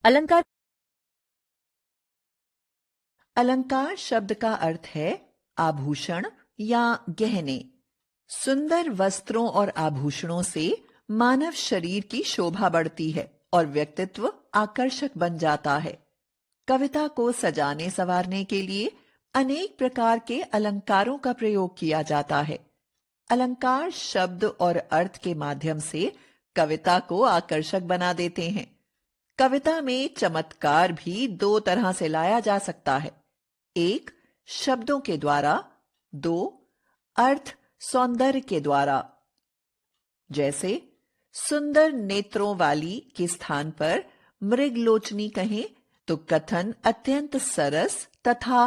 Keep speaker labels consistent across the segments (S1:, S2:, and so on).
S1: अलंकार।
S2: अलंकार शब्द का अर्थ है आभूषण या गहने। सुंदर वस्त्रों और आभूषणों से मानव शरीर की शोभा बढ़ती है और व्यक्तित्व आकर्षक बन जाता है। कविता को सजाने संवारने के लिए अनेक प्रकार के अलंकारों का प्रयोग किया जाता है। अलंकार शब्द और अर्थ के माध्यम से कविता को आकर्षक बना देते हैं। कविता में चमत्कार भी दो तरह से लाया जा सकता है। एक, शब्दों के द्वारा। दो, अर्थ सौंदर्य के द्वारा। जैसे सुंदर नेत्रों वाली के स्थान पर मृगलोचनी कहें तो कथन अत्यंत सरस तथा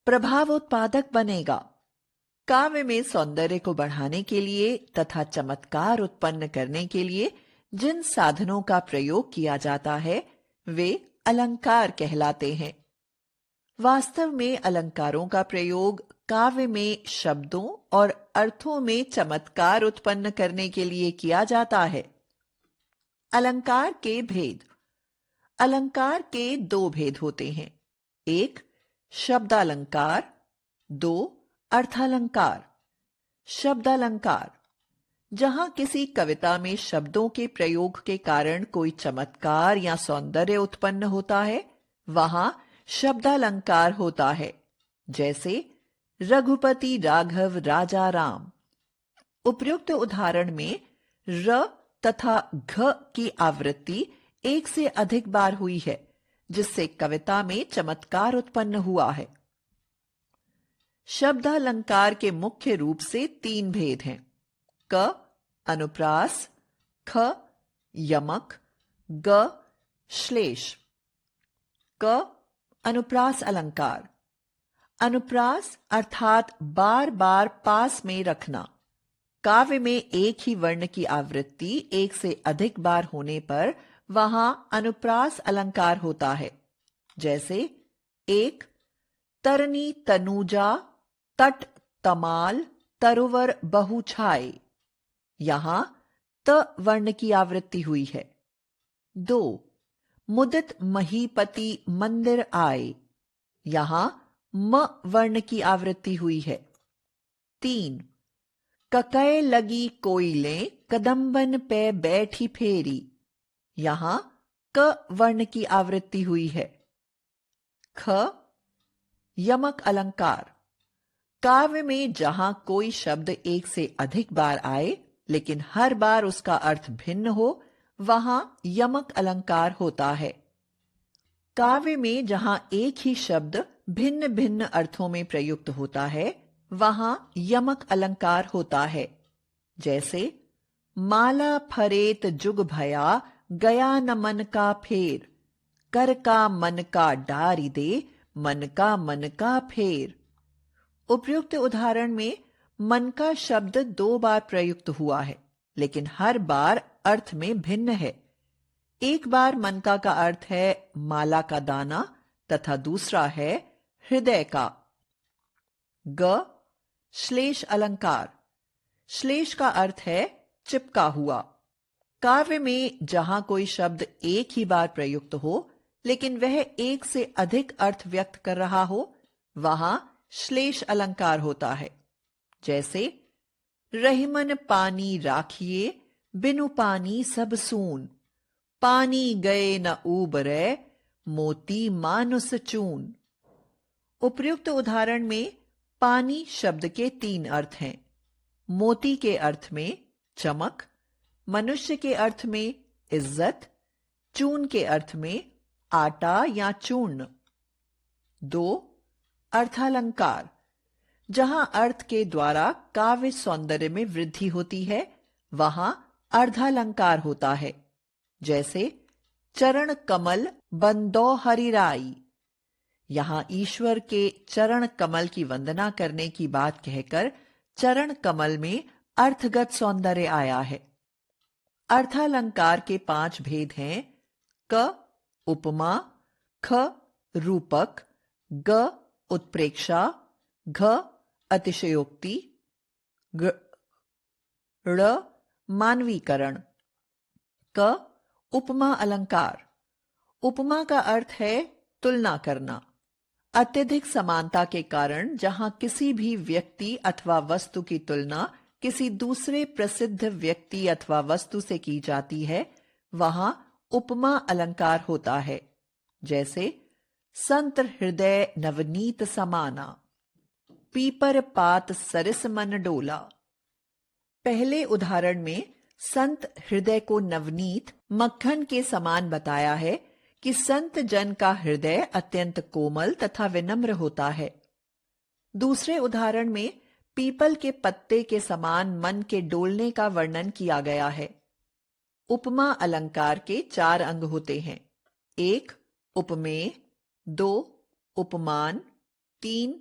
S2: प्रभावोत्पादक बनेगा। काव्य में सौंदर्य को बढ़ाने के लिए तथा चमत्कार उत्पन्न करने के लिए जिन साधनों का प्रयोग किया जाता है वे अलंकार कहलाते हैं। वास्तव में अलंकारों का प्रयोग काव्य में शब्दों और अर्थों में चमत्कार उत्पन्न करने के लिए किया जाता है। अलंकार के भेद। अलंकार के दो भेद होते हैं। एक, शब्दालंकार। दो, अर्थालंकार। शब्दालंकार, जहां किसी कविता में शब्दों के प्रयोग के कारण कोई चमत्कार या सौंदर्य उत्पन्न होता है वहां शब्दालंकार होता है। जैसे रघुपति राघव राजा राम। उपर्युक्त उदाहरण में र तथा घ की आवृत्ति एक से अधिक बार हुई है जिससे कविता में चमत्कार उत्पन्न हुआ है। शब्दालंकार के मुख्य रूप से तीन भेद हैं। क अनुप्रास, ख यमक, ग श्लेष। क अनुप्रास अलंकार। अनुप्रास अर्थात बार बार पास में रखना। काव्य में एक ही वर्ण की आवृत्ति एक से अधिक बार होने पर वहां अनुप्रास अलंकार होता है। जैसे एक, तरनी तनुजा तट तमाल तरुवर बहु छाए। यहां त वर्ण की आवृत्ति हुई है। दो, मुदित महीपति मंदिर आए। यहां म वर्ण की आवृत्ति हुई है। तीन, ककय लगी कोयलें कदम्बन पे बैठी फेरी। यहां क वर्ण की आवृत्ति हुई है। ख यमक अलंकार। काव्य में जहां कोई शब्द एक से अधिक बार आए लेकिन हर बार उसका अर्थ भिन्न हो वहां यमक अलंकार होता है। काव्य में जहां एक ही शब्द भिन्न भिन्न अर्थों में प्रयुक्त होता है वहां यमक अलंकार होता है। जैसे माला फरेत जुग भया गया न मन का फेर। कर का मन का डारी दे मन का फेर। उपर्युक्त उदाहरण में मन का शब्द दो बार प्रयुक्त हुआ है लेकिन हर बार अर्थ में भिन्न है। एक बार मनका का अर्थ है माला का दाना तथा दूसरा है हृदय का। ग श्लेष अलंकार। श्लेष का अर्थ है चिपका हुआ। काव्य में जहां कोई शब्द एक ही बार प्रयुक्त हो लेकिन वह एक से अधिक अर्थ व्यक्त कर रहा हो वहां श्लेष अलंकार होता है। जैसे रहीमन पानी राखिए बिनु पानी सब सून। पानी गए न ऊबरे मोती मानुस चून। उपर्युक्त उदाहरण में पानी शब्द के तीन अर्थ हैं। मोती के अर्थ में चमक, मनुष्य के अर्थ में इज्जत, चून के अर्थ में आटा या चूर्ण। दो अर्थालंकार। जहां अर्थ के द्वारा काव्य सौंदर्य में वृद्धि होती है वहां अर्धालंकार होता है। जैसे चरण कमल बंदो हरिराई। यहां ईश्वर के चरण कमल की वंदना करने की बात कहकर चरण कमल में अर्थगत सौंदर्य आया है। अर्थालंकार के 5 भेद हैं। क उपमा, ख रूपक, ग उत्प्रेक्षा, घ अतिशयोक्ति, ड़ मानवीकरण। क उपमा अलंकार। उपमा का अर्थ है तुलना करना। अत्यधिक समानता के कारण जहां किसी भी व्यक्ति अथवा वस्तु की तुलना किसी दूसरे प्रसिद्ध व्यक्ति अथवा वस्तु से की जाती है, वहां उपमा अलंकार होता है। जैसे संत हृदय नवनीत समाना, पीपर पात सरिस मन डोला। पहले उदाहरण में संत हृदय को नवनीत मक्खन के समान बताया है कि संत जन का हृदय अत्यंत कोमल तथा विनम्र होता है। दूसरे उदाहरण में पीपल के पत्ते के समान मन के डोलने का वर्णन किया गया है। उपमा अलंकार के 4 अंग होते हैं। 1 उपमेय, 2 उपमान, 3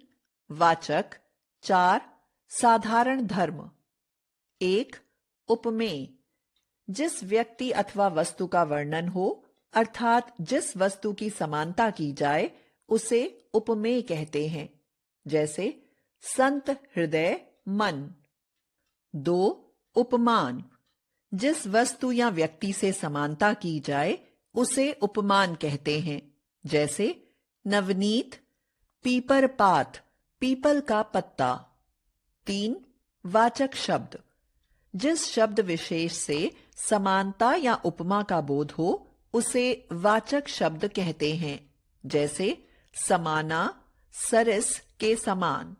S2: वाचक, 4 साधारण धर्म। 1 उपमेय, जिस व्यक्ति अथवा वस्तु का वर्णन हो, अर्थात जिस वस्तु की समानता की जाए, उसे उपमेय कहते हैं। जैसे संत हृदय मन। 2 उपमान, जिस वस्तु या व्यक्ति से समानता की जाए, उसे उपमान कहते हैं। जैसे नवनीत पीपर पात, पीपल का पत्ता। 3 वाचक शब्द, जिस शब्द विशेष से समानता या उपमा का बोध हो, उसे वाचक शब्द कहते हैं। जैसे समाना, सरिस के समान।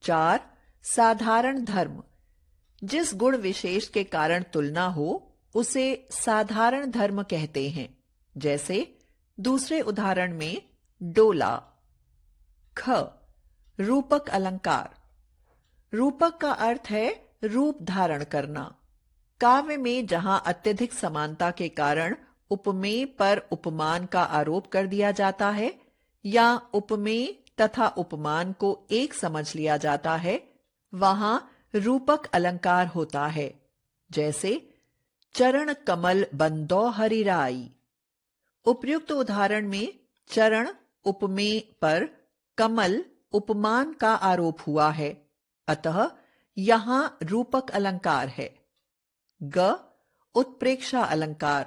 S2: 4 साधारण धर्म, जिस गुण विशेष के कारण तुलना हो, उसे साधारण धर्म कहते हैं। जैसे दूसरे उदाहरण में डोला। ख रूपक अलंकार। रूपक का अर्थ है रूप धारण करना। काव्य में जहां अत्यधिक समानता के कारण उपमेय पर उपमान का आरोप कर दिया जाता है, या उपमेय तथा उपमान को एक समझ लिया जाता है, वहां रूपक अलंकार होता है। जैसे चरण कमल बंदो हरिराई। उपर्युक्त उदाहरण में चरण उपमेय पर कमल उपमान का आरोप हुआ है, अतः यहां रूपक अलंकार है। ग उत्प्रेक्षा अलंकार,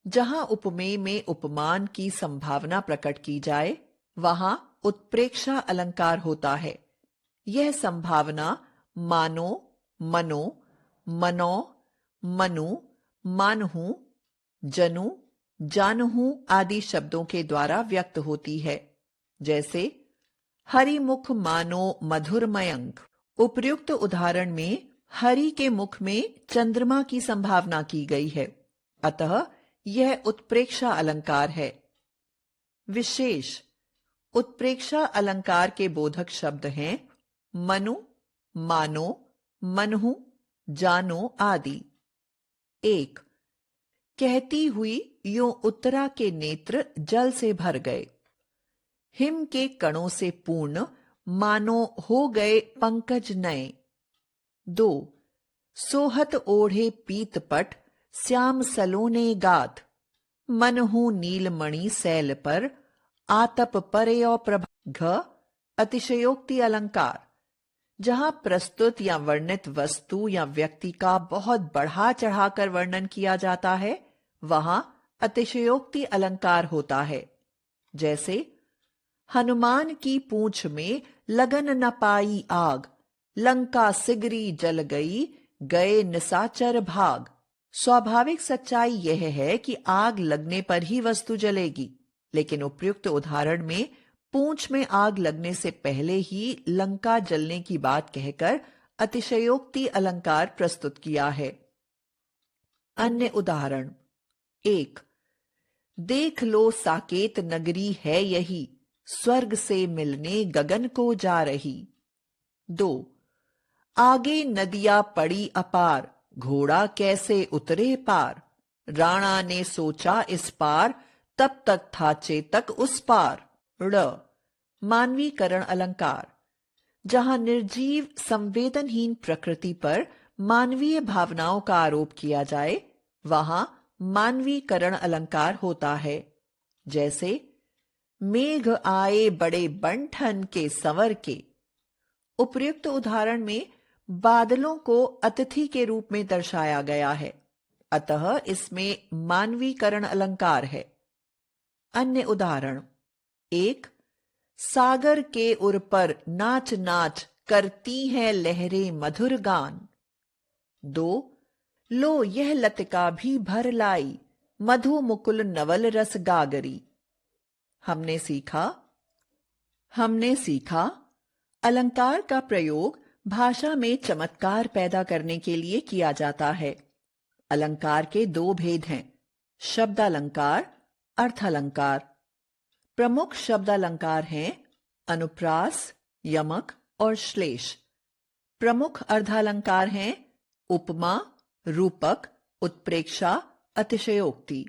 S2: जहां उपमेय में उपमान की संभावना प्रकट की जाए, वहां उत्प्रेक्षा अलंकार होता है। यह संभावना मानो, मनो, मनो, मनु, मानहु, जनु, जानहु आदि शब्दों के द्वारा व्यक्त होती है। जैसे हरिमुख मानो मधुर मयंक। उपर्युक्त उदाहरण में हरि के मुख में चंद्रमा की संभावना की गई है, अतः यह उत्प्रेक्षा अलंकार है। विशेष उत्प्रेक्षा अलंकार के बोधक शब्द हैं मनु, मानो, मनहु, जानो आदि। 1 कहती हुई यूं उत्तरा के नेत्र जल से भर गए। हिम के कणों से पूर्ण मानो हो गए पंकज नए। 2 सोहत ओढ़े पीतपट श्याम सलोने गात। मनहु नीलमणि सैल पर आतप परयो प्रभा। घ अतिशयोक्ति अलंकार, जहां प्रस्तुत या वर्णित वस्तु या व्यक्ति का बहुत बढ़ा चढ़ाकर वर्णन किया जाता है, वहां अतिशयोक्ति अलंकार होता है। जैसे हनुमान की पूंछ में लगन न पाई आग, लंका सिगरी जल गई, गए निसाचर भाग। स्वाभाविक सच्चाई यह है कि आग लगने पर ही वस्तु जलेगी, लेकिन उपर्युक्त उदाहरण में पूंछ में आग लगने से पहले ही लंका जलने की बात कहकर अतिशयोक्ति अलंकार प्रस्तुत किया है। अन्य उदाहरण 1 देख लो साकेत नगरी है यही, स्वर्ग से मिलने गगन को जा रही। 2 आगे नदियां पड़ी अपार, घोड़ा कैसे उतरे पार। राणा ने सोचा इस पार, तब तक था चेतक उस पार। ड़ मानवीकरण अलंकार, जहां निर्जीव संवेदनहीन प्रकृति पर मानवीय भावनाओं का आरोप किया जाए, वहां मानवीकरण अलंकार होता है। जैसे मेघ आए बड़े बंठन के संवर के। उपर्युक्त उदाहरण में बादलों को अतिथि के रूप में दर्शाया गया है, अतः इसमें मानवीकरण अलंकार है। अन्य उदाहरण। 1. सागर के उर पर नाच नाच करती हैं लहरें मधुर गान। 2. लो यह लतिका भी भर लाई, मधु मुकुल नवल रस गागरी। हमने सीखा अलंकार का प्रयोग भाषा में चमत्कार पैदा करने के लिए किया जाता है। अलंकार के दो भेद हैं, शब्दालंकार, अर्थालंकार। प्रमुख शब्दालंकार हैं अनुप्रास, यमक और श्लेष। प्रमुख अर्धालंकार हैं उपमा, रूपक, उत्प्रेक्षा, अतिशयोक्ति।